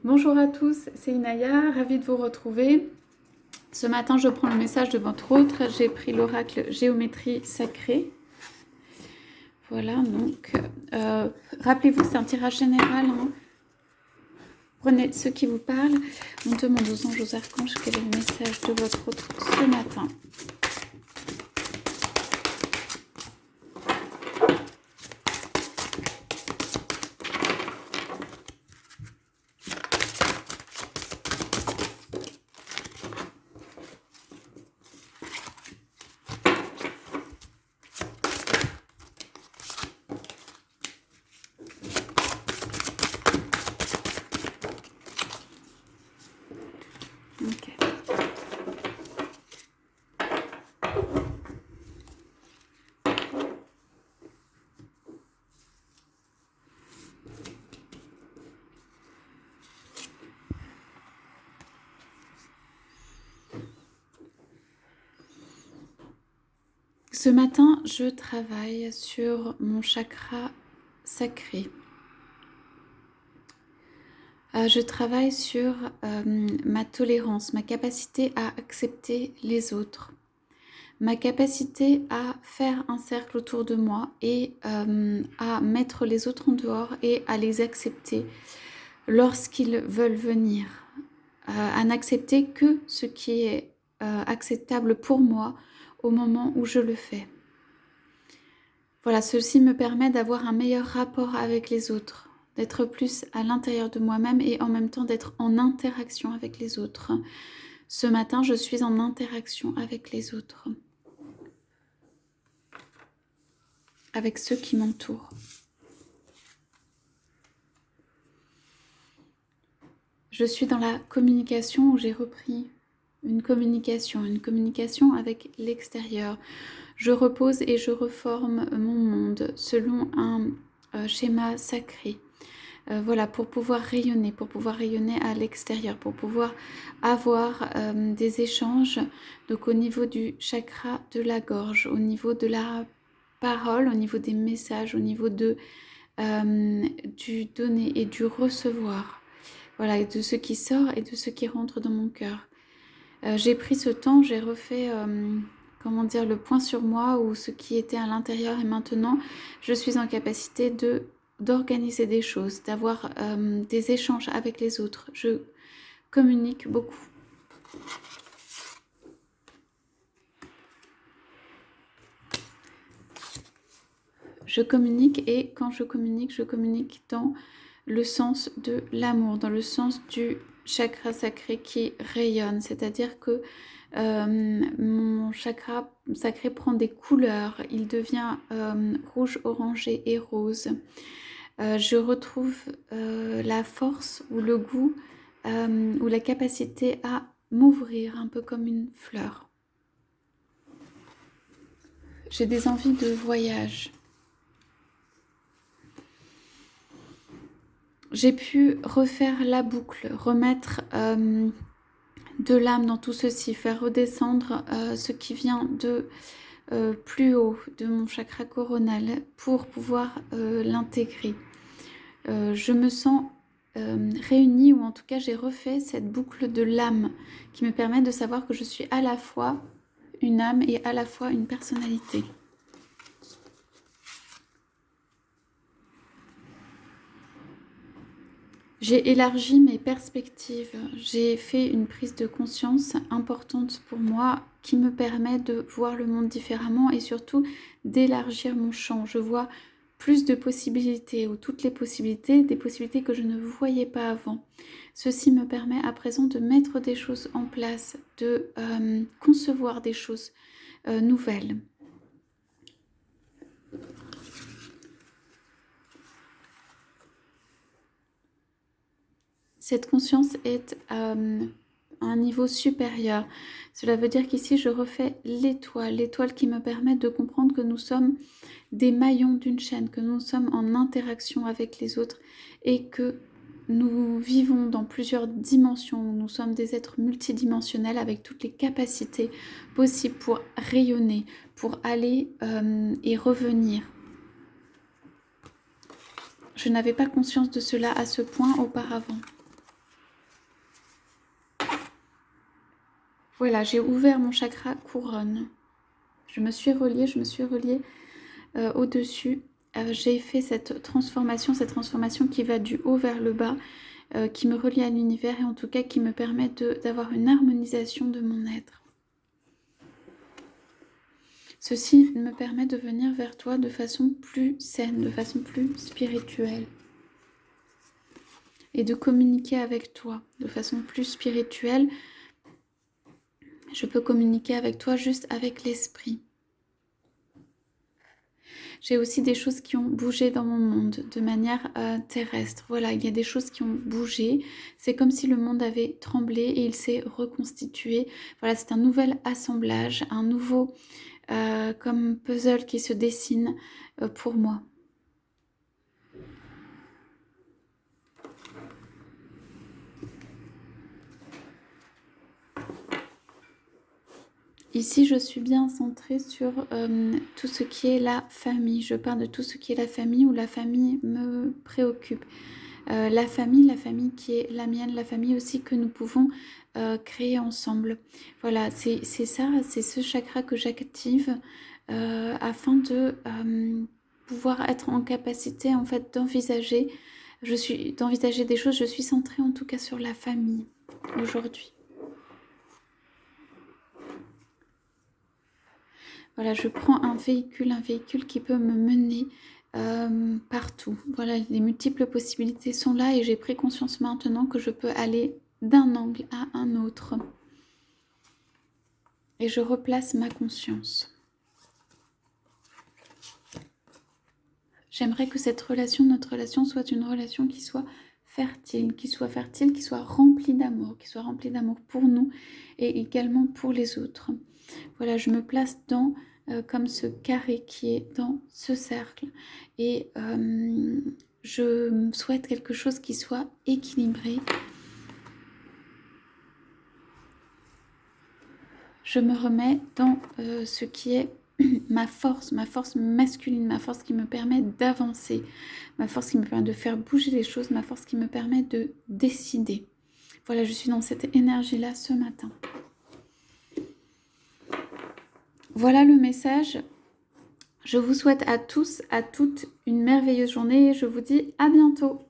Bonjour à tous, c'est Inaya, ravie de vous retrouver. Ce matin, je prends le message de votre autre. J'ai pris l'oracle Géométrie Sacrée. Voilà, donc, rappelez-vous, c'est un tirage général. Hein. Prenez ce qui vous parle. On demande aux anges, aux archanges, quel est le message de votre autre ce matin. Ok. Ce matin, je travaille sur mon chakra sacré. Je travaille sur ma tolérance, ma capacité à accepter les autres, ma capacité à faire un cercle autour de moi et à mettre les autres en dehors et à les accepter lorsqu'ils veulent venir, à n'accepter que ce qui est acceptable pour moi au moment où je le fais. Voilà, ceci me permet d'avoir un meilleur rapport avec les autres, d'être plus à l'intérieur de moi-même et en même temps d'être en interaction avec les autres. Ce matin, je suis en interaction avec les autres, avec ceux qui m'entourent. Je suis dans la communication où j'ai repris une communication avec l'extérieur. Je repose et je reforme mon monde selon un schéma sacré. Voilà, pour pouvoir rayonner à l'extérieur, pour pouvoir avoir des échanges, donc au niveau du chakra de la gorge, au niveau de la parole, au niveau des messages, au niveau de, du donner et du recevoir. Voilà, et de ce qui sort et de ce qui rentre dans mon cœur. J'ai pris ce temps, j'ai refait, comment dire, le point sur moi ou ce qui était à l'intérieur et maintenant, je suis en capacité d'organiser des choses, d'avoir des échanges avec les autres. Je communique beaucoup. Je communique et quand je communique dans le sens de l'amour, dans le sens du chakra sacré qui rayonne. C'est-à-dire que mon chakra sacré prend des couleurs. Il devient rouge, orangé et rose. Je retrouve la force ou le goût ou la capacité à m'ouvrir un peu comme une fleur. J'ai des envies de voyage. J'ai pu refaire la boucle, remettre de l'âme dans tout ceci, faire redescendre ce qui vient de plus haut, de mon chakra coronal, pour pouvoir l'intégrer. Je me sens réunie, ou en tout cas j'ai refait cette boucle de l'âme qui me permet de savoir que je suis à la fois une âme et à la fois une personnalité. J'ai élargi mes perspectives, j'ai fait une prise de conscience importante pour moi qui me permet de voir le monde différemment et surtout d'élargir mon champ. Je vois plus de possibilités ou toutes les possibilités, des possibilités que je ne voyais pas avant. Ceci me permet à présent de mettre des choses en place, de concevoir des choses nouvelles. Cette conscience est à un niveau supérieur. Cela veut dire qu'ici, je refais l'étoile qui me permet de comprendre que nous sommes des maillons d'une chaîne, que nous sommes en interaction avec les autres et que nous vivons dans plusieurs dimensions. Nous sommes des êtres multidimensionnels avec toutes les capacités possibles pour rayonner, pour aller et revenir. Je n'avais pas conscience de cela à ce point auparavant. Voilà, j'ai ouvert mon chakra couronne. Je me suis reliée au-dessus. J'ai fait cette transformation qui va du haut vers le bas, qui me relie à l'univers et en tout cas qui me permet d'avoir une harmonisation de mon être. Ceci me permet de venir vers toi de façon plus saine, de façon plus spirituelle. Et de communiquer avec toi de façon plus spirituelle. Je peux communiquer avec toi juste avec l'esprit. J'ai aussi des choses qui ont bougé dans mon monde de manière terrestre. Voilà, il y a des choses qui ont bougé. C'est comme si le monde avait tremblé et il s'est reconstitué. Voilà, c'est un nouvel assemblage, un nouveau comme puzzle qui se dessine pour moi. Ici, je suis bien centrée sur tout ce qui est la famille. Je parle de tout ce qui est la famille, où la famille me préoccupe. La famille qui est la mienne, la famille aussi que nous pouvons créer ensemble. Voilà, c'est ça, c'est ce chakra que j'active afin de pouvoir être en capacité en fait d'envisager des choses. Je suis centrée en tout cas sur la famille aujourd'hui. Voilà, je prends un véhicule qui peut me mener partout. Voilà, les multiples possibilités sont là et j'ai pris conscience maintenant que je peux aller d'un angle à un autre. Et je replace ma conscience. J'aimerais que notre relation soit une relation qui soit fertile, qui soit remplie d'amour, pour nous et également pour les autres. Voilà, je me place dans comme ce carré qui est dans ce cercle et je souhaite quelque chose qui soit équilibré. Je me remets dans ce qui est ma force masculine, ma force qui me permet d'avancer, ma force qui me permet de faire bouger les choses, ma force qui me permet de décider. Voilà, je suis dans cette énergie-là ce matin. Voilà le message. Je vous souhaite à tous, à toutes une merveilleuse journée et je vous dis à bientôt.